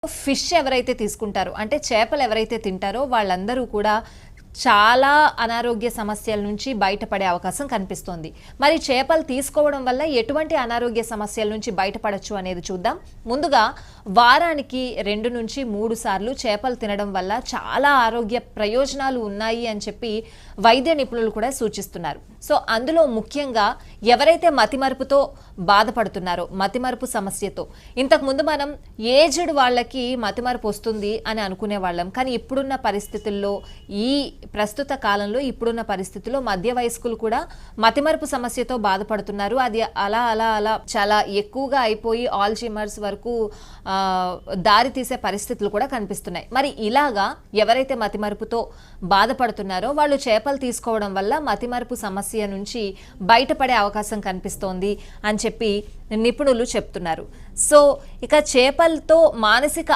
Fish ఎవరైతే తీసుకుంటారో అంటే చేపలు ఎవరైతే తింటారో వాళ్ళందరూ కూడా చాలా అనారోగ్య సమస్యల నుంచి బయటపడే అవకాశం కనిపిస్తోంది. మరి చేపలు తీసుకోవడం వల్ల ఎటువంటి అనారోగ్య సమస్యల నుంచి బయటపడొచ్చు అనేది చూద్దాం. ముందుగా వారానికి 2 నుంచి 3 సార్లు చేపలు తినడం వల్ల చాలా ఆరోగ్య ప్రయోజనాలు ఉన్నాయి అని చెప్పి వైద్య నిపుణులు కూడా సూచిస్తున్నారు. సో అందులో ముఖ్యంగా ఎవరైతే మతిమరుపుతో బాధపడుతున్నారో, మతిమరుపు సమస్యతో, ఇంతకుముందు మనం ఏజ్డ్ వాళ్ళకి మతిమరుపు వస్తుంది అని అనుకునే వాళ్ళం. కానీ ఇప్పుడున్న పరిస్థితుల్లో, ఈ ప్రస్తుత కాలంలో ఇప్పుడున్న పరిస్థితుల్లో మధ్య వయస్కులు కూడా మతిమరుపు సమస్యతో బాధపడుతున్నారు. అది అలా అలా అలా చాలా ఎక్కువగా అయిపోయి ఆల్జీమర్స్ వరకు దారి తీసే పరిస్థితులు కూడా కనిపిస్తున్నాయి. మరి ఇలాగా ఎవరైతే మతిమరుపుతో బాధపడుతున్నారో వాళ్ళు చేపలు తీసుకోవడం వల్ల మతిమరుపు సమస్య నుంచి బయటపడే అవకాశం కనిపిస్తోంది అని చెప్పి నిపుణులు చెప్తున్నారు. సో ఇక చేపలతో మానసిక